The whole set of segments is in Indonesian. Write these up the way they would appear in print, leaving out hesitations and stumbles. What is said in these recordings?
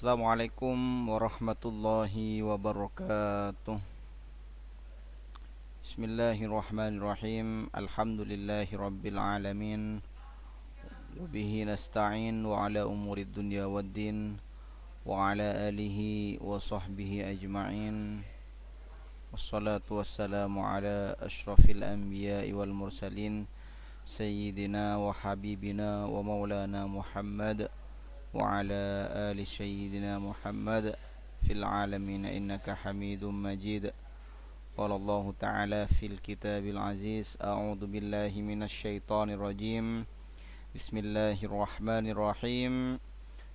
Assalamualaikum warahmatullahi wabarakatuh. Bismillahirrahmanirrahim. Alhamdulillahi rabbil alamin. Wabihi nasta'in wa ala umuri dunya waddin. Wa ala alihi wa sahbihi ajma'in. Wassalatu wassalamu ala ashrafil anbiya'i wal mursalin. Sayyidina wa habibina wa maulana Muhammad وعلى آل سيدنا محمد في العالمين إنك حميد مجيد. قال الله تعالى في الكتاب العزيز: أعوذ بالله من الشيطان الرجيم. بسم الله الرحمن الرحيم.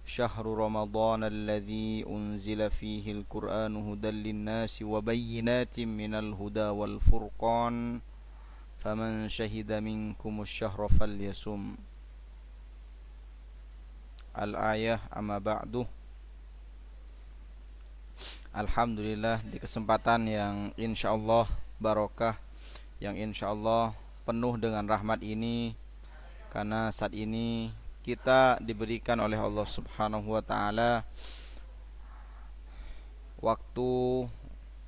شهر رمضان الذي أنزل فيه القرآن هدى للناس وبينات من الهدى والفرقان فمن شهد منكم الشهر فليصم. Al-ayah amma ba'du. Alhamdulillah, di kesempatan yang insyaallah barokah, yang insyaallah penuh dengan rahmat ini, karena saat ini kita diberikan oleh Allah Subhanahu wa taala waktu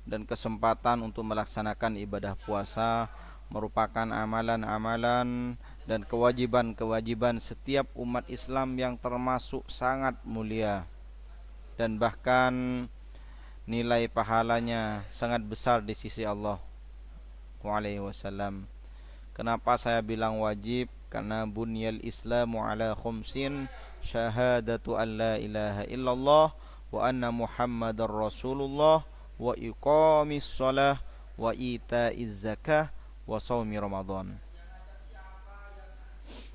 dan kesempatan untuk melaksanakan ibadah puasa, merupakan amalan-amalan dan kewajiban-kewajiban setiap umat Islam yang termasuk sangat mulia, dan bahkan nilai pahalanya sangat besar di sisi Allah Wasallam. Kenapa saya bilang wajib? Karena bunyal Islamu ala khumsin: syahadatu an la ilaha illallah wa anna muhammadar rasulullah wa iqamis shalah wa itaiz zakah wa shaumi ramadan.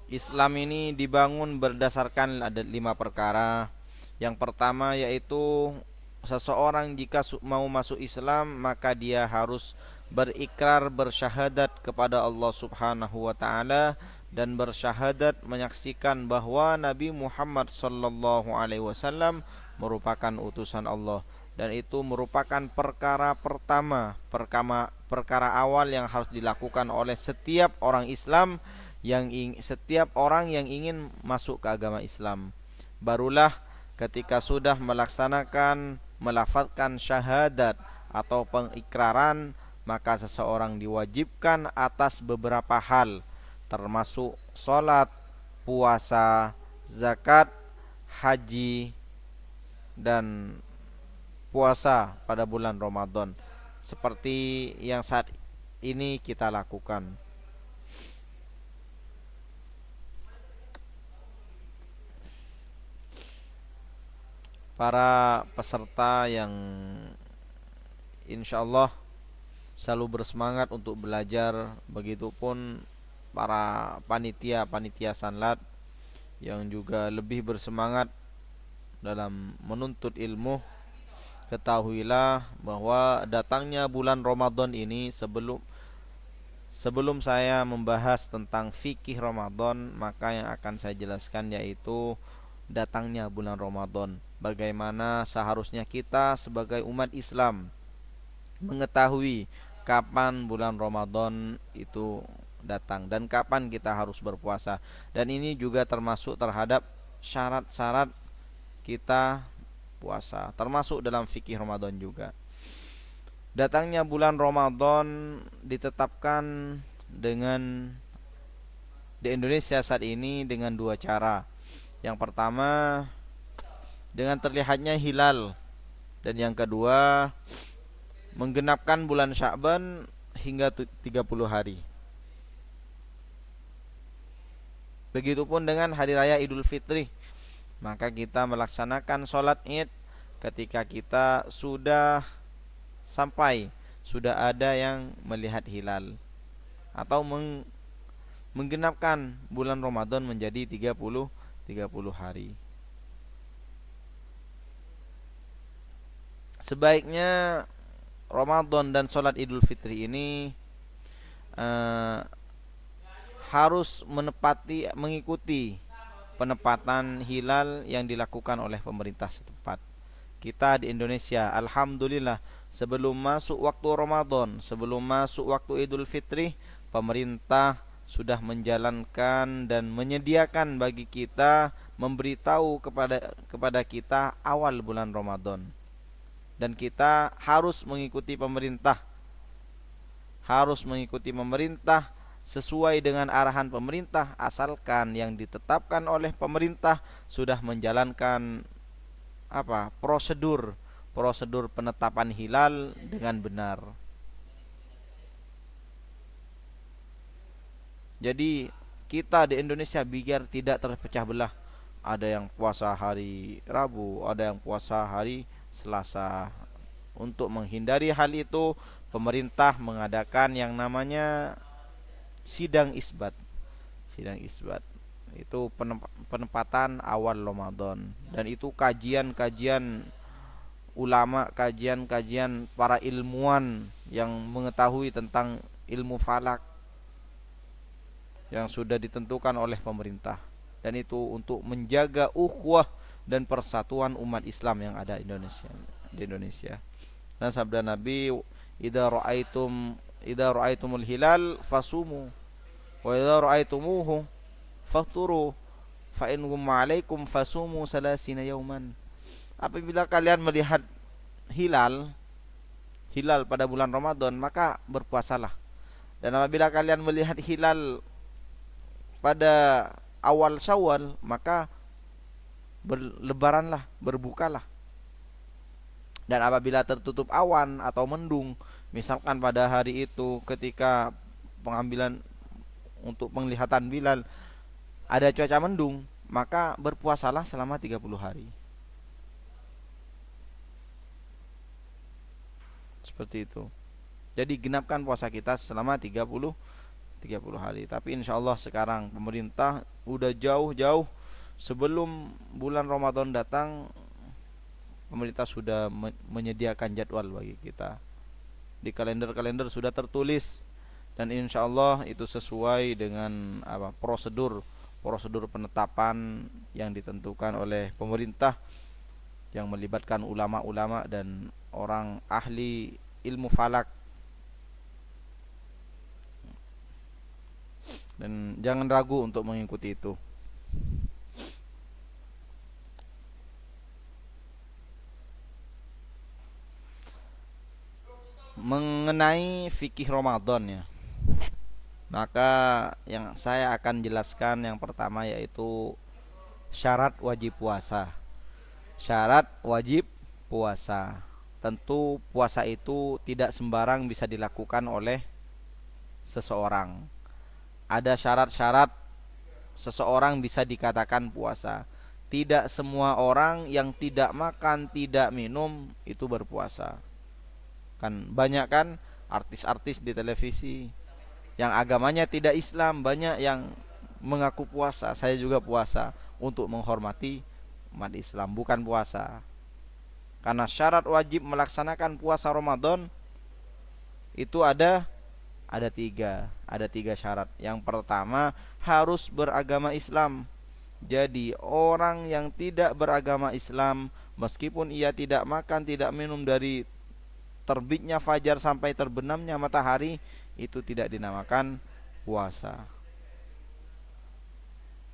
Islam ini dibangun berdasarkan ada 5 perkara. Yang pertama yaitu seseorang jika mau masuk Islam, maka dia harus berikrar, bersyahadat kepada Allah Subhanahu wa taala, dan bersyahadat menyaksikan bahwa Nabi Muhammad sallallahu alaihi wasallam merupakan utusan Allah, dan itu merupakan perkara pertama, perkara awal yang harus dilakukan oleh setiap orang Islam, setiap orang yang ingin masuk ke agama Islam. Barulah ketika sudah melaksanakan, melafazkan syahadat atau pengikraran, maka seseorang diwajibkan atas beberapa hal, termasuk salat, puasa, zakat, haji, dan puasa pada bulan Ramadan, seperti yang saat ini kita lakukan. Para peserta yang insyaallah selalu bersemangat untuk belajar, begitupun para panitia sanlat yang juga lebih bersemangat dalam menuntut ilmu. Ketahuilah bahwa datangnya bulan Ramadan ini, sebelum saya membahas tentang fikih Ramadan, maka yang akan saya jelaskan yaitu datangnya bulan Ramadan. Bagaimana seharusnya kita sebagai umat Islam mengetahui kapan bulan Ramadan itu datang dan kapan kita harus berpuasa. Dan ini juga termasuk terhadap syarat-syarat kita puasa, termasuk dalam fikih Ramadan juga. Datangnya bulan Ramadan ditetapkan di Indonesia saat ini dengan 2 cara. Yang pertama dengan terlihatnya hilal, dan yang kedua menggenapkan bulan Sya'ban hingga 30 hari. Begitupun dengan hari raya Idul Fitri, maka kita melaksanakan sholat Id ketika kita sudah ada yang melihat hilal, atau menggenapkan bulan Ramadan menjadi 30 hari. Sebaiknya Ramadan dan sholat Idul Fitri ini harus mengikuti penempatan hilal yang dilakukan oleh pemerintah setempat. Kita di Indonesia, alhamdulillah, sebelum masuk waktu Ramadan, sebelum masuk waktu Idul Fitri, pemerintah sudah menjalankan dan menyediakan bagi kita memberitahu kepada kita awal bulan Ramadan, dan kita harus mengikuti pemerintah, sesuai dengan arahan pemerintah, asalkan yang ditetapkan oleh pemerintah sudah menjalankan prosedur penetapan hilal dengan benar. Jadi kita di Indonesia biar tidak terpecah belah, ada yang puasa hari Rabu, ada yang puasa hari Selasa. Untuk menghindari hal itu, pemerintah mengadakan yang namanya sidang isbat. Sidang isbat itu penempatan awal Ramadan, dan itu kajian-kajian ulama, kajian-kajian para ilmuwan yang mengetahui tentang ilmu falak yang sudah ditentukan oleh pemerintah, dan itu untuk menjaga ukhuwah dan persatuan umat Islam yang ada di Indonesia. Dan sabda Nabi, idza raaitumul hilal fasumu wa idza raaitumuhu fafturu fa in gumma alaikum fasumu salasina yauman. Apabila kalian melihat hilal pada bulan Ramadan, maka berpuasalah. Dan apabila kalian melihat hilal pada awal Syawal, maka berlebaranlah, berbukalah. Dan apabila tertutup awan atau mendung, misalkan pada hari itu ketika pengambilan untuk penglihatan hilal ada cuaca mendung, maka berpuasalah selama 30 hari. Seperti itu. Jadi genapkan puasa kita selama 30 hari. Tapi insya Allah sekarang pemerintah udah jauh-jauh sebelum bulan Ramadan datang, pemerintah sudah menyediakan jadwal bagi kita. Di kalender-kalender sudah tertulis, dan insya Allah itu sesuai dengan prosedur penetapan yang ditentukan oleh pemerintah, yang melibatkan ulama-ulama dan orang ahli ilmu falak. Dan jangan ragu untuk mengikuti itu. Mengenai fikih Ramadan ya, maka yang saya akan jelaskan yang pertama yaitu syarat wajib puasa. Syarat wajib puasa. Tentu puasa itu tidak sembarang bisa dilakukan oleh seseorang. Ada syarat-syarat seseorang bisa dikatakan puasa. Tidak semua orang yang tidak makan, tidak minum itu berpuasa. Kan banyak kan artis-artis di televisi yang agamanya tidak Islam, banyak yang mengaku puasa. Saya juga puasa untuk menghormati umat Islam, bukan puasa. Karena syarat wajib melaksanakan puasa Ramadan itu ada tiga syarat. Yang pertama, harus beragama Islam. Jadi orang yang tidak beragama Islam, meskipun ia tidak makan, tidak minum dari terbitnya fajar sampai terbenamnya matahari, itu tidak dinamakan puasa.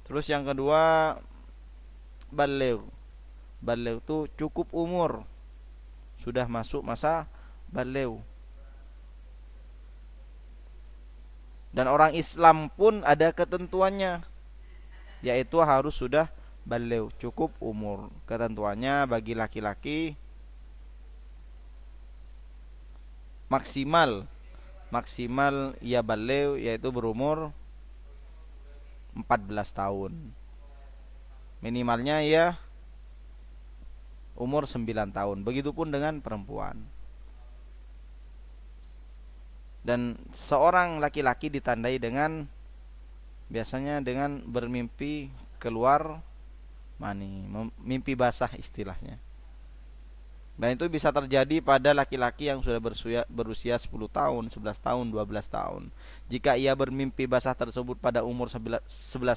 Terus yang kedua, baligh. Baligh itu cukup umur, sudah masuk masa baligh. Dan orang Islam pun ada ketentuannya, yaitu harus sudah baligh, cukup umur. Ketentuannya bagi laki-laki maksimal ia baligh yaitu berumur 14 tahun. Minimalnya ya umur 9 tahun. Begitupun dengan perempuan. Dan seorang laki-laki ditandai dengan biasanya dengan bermimpi keluar mani, mimpi basah istilahnya. Dan itu bisa terjadi pada laki-laki yang sudah berusia 10 tahun, 11 tahun, 12 tahun. Jika ia bermimpi basah tersebut pada umur 11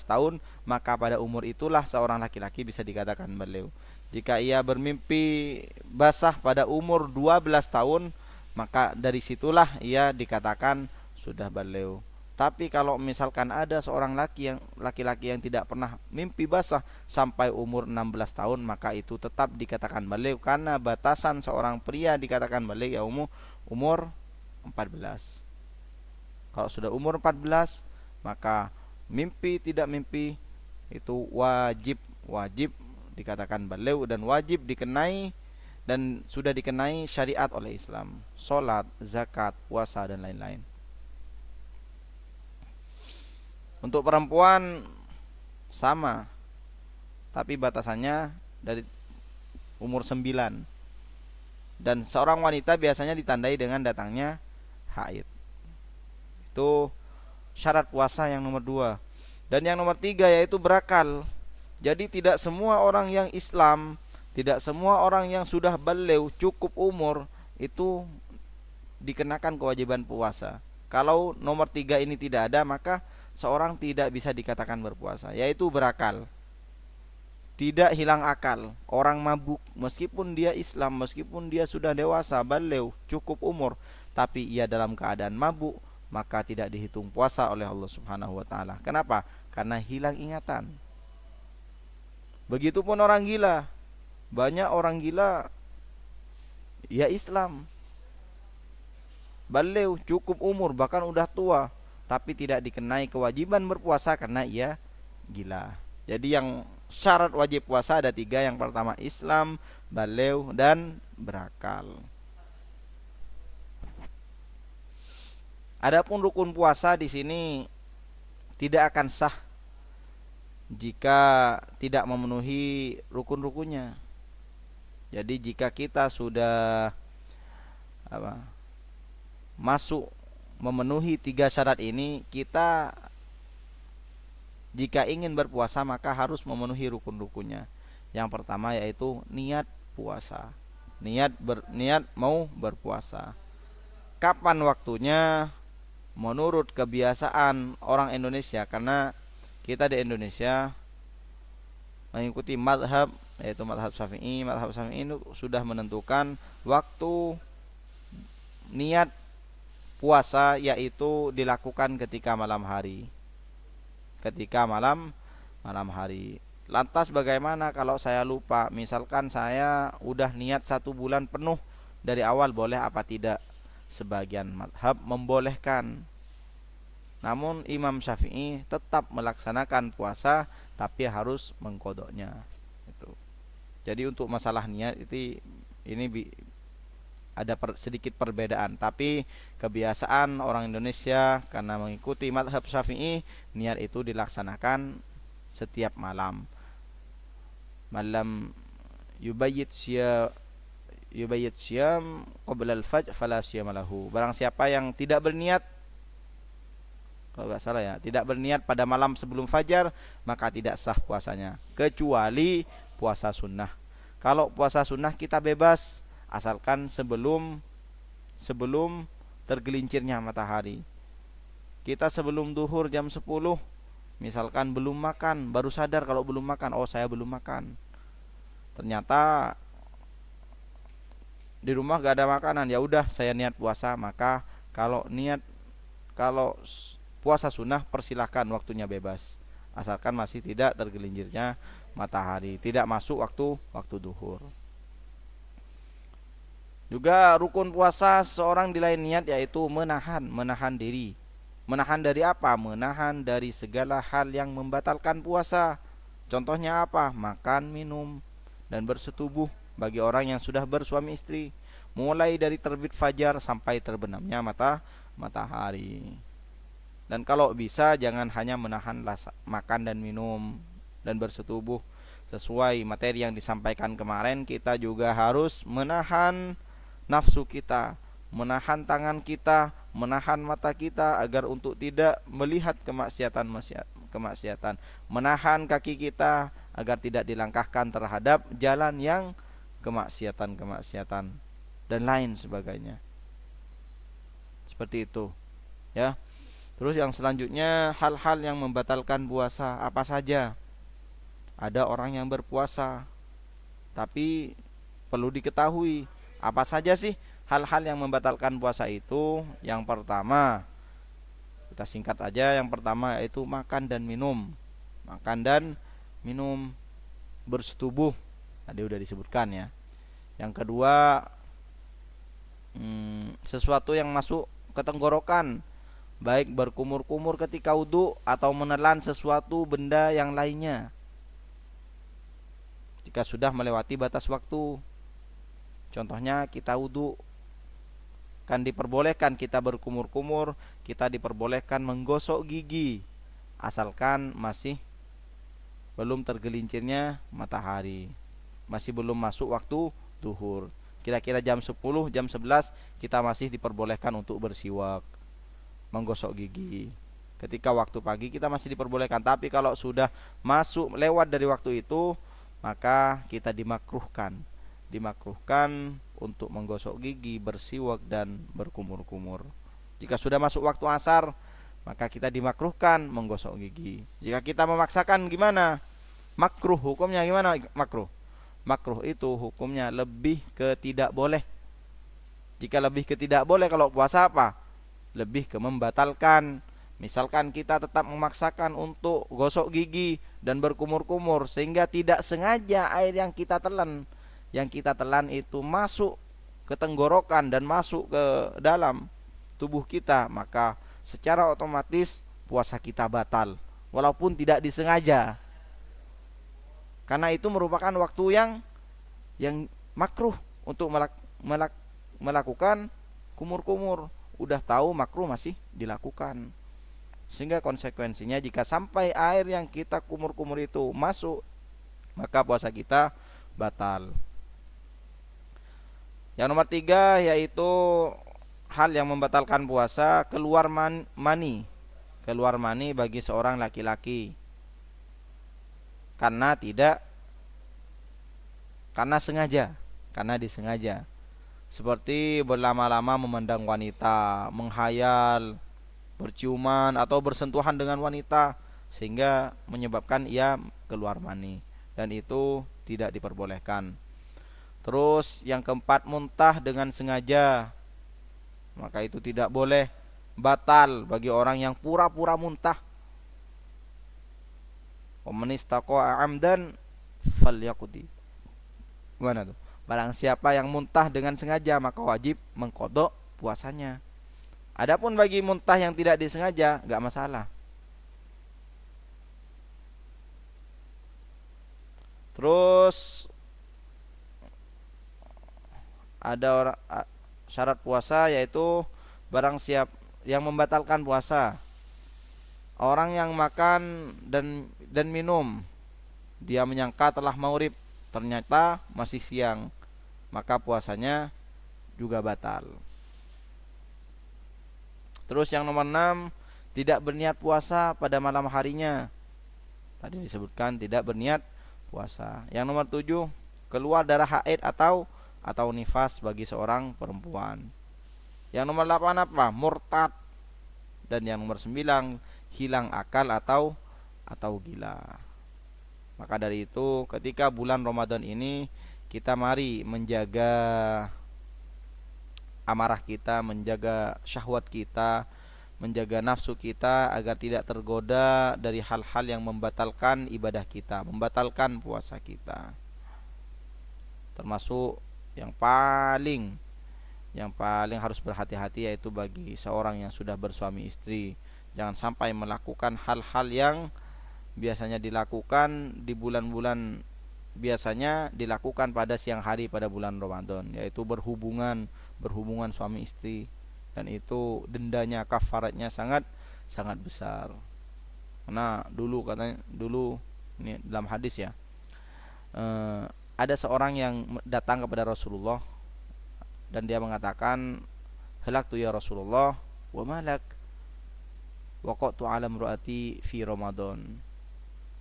tahun, maka pada umur itulah seorang laki-laki bisa dikatakan baligh. Jika ia bermimpi basah pada umur 12 tahun, maka dari situlah ia dikatakan sudah baligh. Tapi kalau misalkan ada seorang laki-laki yang tidak pernah mimpi basah sampai umur 16 tahun, maka itu tetap dikatakan baligh, karena batasan seorang pria dikatakan baligh ya umur 14. Kalau sudah umur 14, maka mimpi tidak mimpi itu wajib dikatakan baligh dan wajib dikenai dan sudah dikenai syariat oleh Islam, salat, zakat, puasa dan lain-lain. Untuk perempuan sama, tapi batasannya dari umur 9. Dan seorang wanita biasanya ditandai dengan datangnya haid. Itu syarat puasa yang nomor 2. Dan yang nomor 3 yaitu berakal. Jadi tidak semua orang yang Islam, tidak semua orang yang sudah baligh cukup umur itu dikenakan kewajiban puasa. Kalau nomor 3 ini tidak ada, maka seorang tidak bisa dikatakan berpuasa, yaitu berakal. Tidak hilang akal. Orang mabuk meskipun dia Islam, meskipun dia sudah dewasa, baligh, cukup umur, tapi ia dalam keadaan mabuk, maka tidak dihitung puasa oleh Allah Subhanahu wa taala. Kenapa? Karena hilang ingatan. Begitupun orang gila. Banyak orang gila ya Islam, baligh, cukup umur, bahkan udah tua, tapi tidak dikenai kewajiban berpuasa karena ia gila. Jadi yang syarat wajib puasa ada 3. Yang pertama Islam, baligh dan berakal. Adapun rukun puasa di sini tidak akan sah jika tidak memenuhi rukun-rukunnya. Jadi jika kita sudah masuk memenuhi 3 syarat ini, kita jika ingin berpuasa maka harus memenuhi rukun-rukunnya. Yang pertama yaitu niat puasa. Niat mau berpuasa. Kapan waktunya? Menurut kebiasaan orang Indonesia, karena kita di Indonesia mengikuti madhab, yaitu madhab Syafi'i. Madhab Syafi'i itu sudah menentukan waktu niat puasa, yaitu dilakukan ketika malam hari. Lantas bagaimana kalau saya lupa? Misalkan saya udah niat 1 bulan penuh dari awal, boleh apa tidak? Sebagian madhab membolehkan. Namun Imam Syafi'i tetap melaksanakan puasa, tapi harus mengkodoknya. Itu. Jadi untuk masalah niat ini ada sedikit perbedaan, tapi kebiasaan orang Indonesia karena mengikuti mazhab Syafi'i, niat itu dilaksanakan setiap malam. Malam yubayyit syam qabla al-fajr fala syiyama lahu. Barang siapa yang tidak berniat, kalau enggak salah ya, tidak berniat pada malam sebelum fajar, maka tidak sah puasanya, kecuali puasa sunnah. Kalau puasa sunnah kita bebas, asalkan sebelum tergelincirnya matahari. Kita sebelum duhur jam 10 misalkan belum makan, baru sadar kalau belum makan, oh saya belum makan. Ternyata di rumah gak ada makanan, ya udah saya niat puasa. Maka kalau puasa sunnah persilahkan, waktunya bebas, asalkan masih tidak tergelincirnya matahari, tidak masuk waktu duhur. Juga rukun puasa seorang di lain niat yaitu menahan diri. Menahan dari apa? Menahan dari segala hal yang membatalkan puasa. Contohnya apa? Makan, minum, dan bersetubuh bagi orang yang sudah bersuami istri, mulai dari terbit fajar sampai terbenamnya matahari. Dan kalau bisa jangan hanya menahan makan dan minum dan bersetubuh. Sesuai materi yang disampaikan kemarin, kita juga harus menahan nafsu kita, menahan tangan kita, menahan mata kita agar untuk tidak melihat kemaksiatan, menahan kaki kita agar tidak dilangkahkan terhadap jalan yang kemaksiatan dan lain sebagainya. Seperti itu, ya. Terus yang selanjutnya, hal-hal yang membatalkan puasa apa saja? Ada orang yang berpuasa, tapi perlu diketahui apa saja sih hal-hal yang membatalkan puasa itu. Yang pertama, Kita singkat aja. Yang pertama yaitu makan dan minum. Makan dan minum, bersetubuh, tadi udah disebutkan ya. Yang kedua, sesuatu yang masuk ke tenggorokan, baik berkumur-kumur ketika wudu atau menelan sesuatu benda yang lainnya jika sudah melewati batas waktu. Contohnya kita wudu, kan diperbolehkan kita berkumur-kumur, kita diperbolehkan menggosok gigi asalkan masih belum tergelincirnya matahari, masih belum masuk waktu duhur. Kira-kira jam 10, jam 11 kita masih diperbolehkan untuk bersiwak, menggosok gigi. Ketika waktu pagi kita masih diperbolehkan, tapi kalau sudah masuk lewat dari waktu itu, maka kita dimakruhkan untuk menggosok gigi, bersiwak dan berkumur-kumur. Jika sudah masuk waktu asar, maka kita dimakruhkan menggosok gigi. Jika kita memaksakan gimana? Makruh, hukumnya gimana makruh? Makruh itu hukumnya lebih ke tidak boleh. Jika lebih ke tidak boleh kalau puasa apa? Lebih ke membatalkan. Misalkan kita tetap memaksakan untuk gosok gigi dan berkumur-kumur sehingga tidak sengaja air yang kita telan itu masuk ke tenggorokan dan masuk ke dalam tubuh kita, maka secara otomatis puasa kita batal walaupun tidak disengaja. Karena itu merupakan waktu yang makruh untuk melakukan kumur-kumur. Udah tahu makruh masih dilakukan. Sehingga konsekuensinya jika sampai air yang kita kumur-kumur itu masuk, maka puasa kita batal. Yang nomor 3 yaitu hal yang membatalkan puasa, keluar mani. Keluar mani bagi seorang laki-laki karena disengaja, seperti berlama-lama memandang wanita, menghayal, berciuman atau bersentuhan dengan wanita sehingga menyebabkan ia keluar mani, dan itu tidak diperbolehkan. Terus yang keempat, muntah dengan sengaja, maka itu tidak boleh, batal bagi orang yang pura-pura muntah. Waman istaqa'a amdan falyaqdi. Mana tuh? Barang siapa yang muntah dengan sengaja maka wajib mengqadha puasanya. Adapun bagi muntah yang tidak disengaja enggak masalah. Terus ada syarat puasa yaitu barang siap yang membatalkan puasa. Orang yang makan dan minum, dia menyangka telah maghrib, ternyata masih siang, maka puasanya juga batal. Terus yang nomor 6, tidak berniat puasa pada malam harinya. Tadi disebutkan tidak berniat puasa. Yang nomor 7, keluar darah haid atau nifas bagi seorang perempuan. Yang nomor 8 apa? Murtad. Dan yang nomor 9, hilang akal atau gila. Maka dari itu ketika bulan Ramadan ini kita mari menjaga amarah kita, menjaga syahwat kita, menjaga nafsu kita agar tidak tergoda dari hal-hal yang membatalkan ibadah kita, membatalkan puasa kita. Termasuk yang paling harus berhati-hati yaitu bagi seorang yang sudah bersuami istri, jangan sampai melakukan hal-hal yang biasanya dilakukan di bulan-bulan, biasanya dilakukan pada siang hari pada bulan Ramadan, yaitu berhubungan suami istri, dan itu dendanya, kafaratnya sangat besar. Karena dulu ini dalam hadis ya, ada seorang yang datang kepada Rasulullah dan dia mengatakan, halaktu ya Rasulullah wa malak waqatu ala imraati fi Ramadan.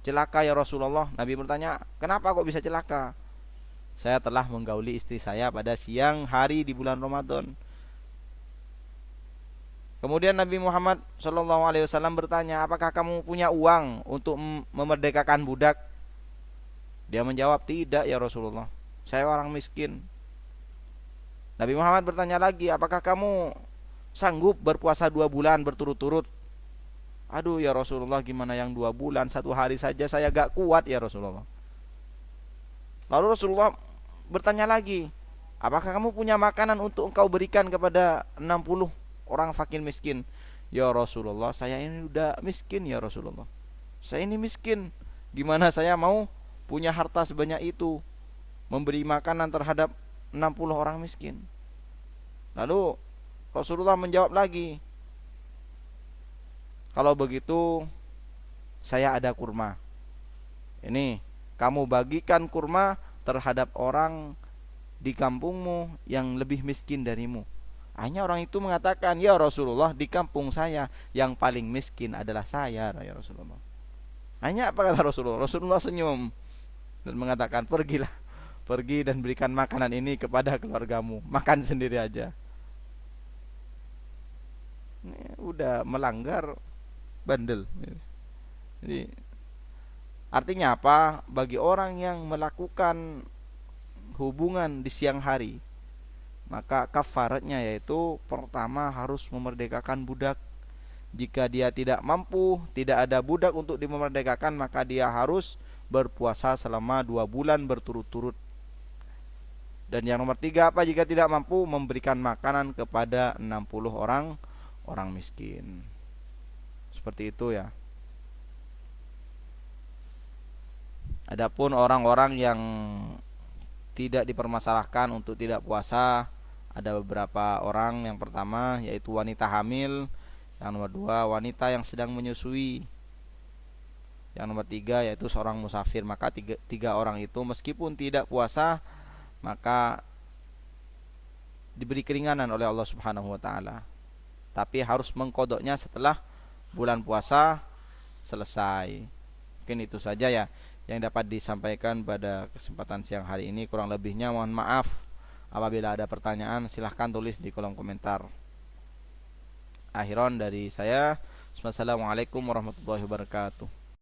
Celaka ya Rasulullah. Nabi bertanya, kenapa kok bisa celaka? Saya telah menggauli istri saya pada siang hari di bulan Ramadan. Kemudian Nabi Muhammad SAW bertanya, apakah kamu punya uang untuk memerdekakan budak? Dia menjawab, tidak ya Rasulullah, saya orang miskin. Nabi Muhammad bertanya lagi, apakah kamu sanggup berpuasa 2 bulan berturut-turut? Aduh ya Rasulullah, gimana yang 2 bulan, 1 hari saja saya gak kuat ya Rasulullah. Lalu Rasulullah bertanya lagi, apakah kamu punya makanan untuk engkau berikan kepada 60 orang fakir miskin? Ya Rasulullah, saya ini udah miskin ya Rasulullah. Saya ini miskin. Gimana saya mau punya harta sebanyak itu, memberi makanan terhadap 60 orang miskin? Lalu Rasulullah menjawab lagi, kalau begitu saya ada kurma. Ini kamu bagikan kurma terhadap orang di kampungmu yang lebih miskin darimu. Hanya orang itu mengatakan, ya Rasulullah, di kampung saya yang paling miskin adalah saya ya Rasulullah. Hanya apa kata Rasulullah? Rasulullah senyum dan mengatakan, pergilah, pergi dan berikan makanan ini kepada keluargamu, makan sendiri aja. Ini udah melanggar, bandel. Jadi artinya apa? Bagi orang yang melakukan hubungan di siang hari, maka kafaratnya yaitu pertama harus memerdekakan budak. Jika dia tidak mampu, tidak ada budak untuk dimerdekakan, maka dia harus berpuasa selama 2 bulan berturut-turut. Dan yang nomor 3 apa? Jika tidak mampu, memberikan makanan kepada 60 orang miskin. Seperti itu ya. Adapun orang-orang yang tidak dipermasalahkan untuk tidak puasa, ada beberapa orang. Yang pertama yaitu wanita hamil, yang nomor 2 wanita yang sedang menyusui, yang nomor 3 yaitu seorang musafir. Maka tiga orang itu meskipun tidak puasa, maka diberi keringanan oleh Allah Subhanahu wa taala, tapi harus mengkodoknya setelah bulan puasa selesai. Mungkin itu saja ya yang dapat disampaikan pada kesempatan siang hari ini. Kurang lebihnya mohon maaf. Apabila ada pertanyaan silahkan tulis di kolom komentar. Akhiran dari saya, wassalamualaikum warahmatullahi wabarakatuh.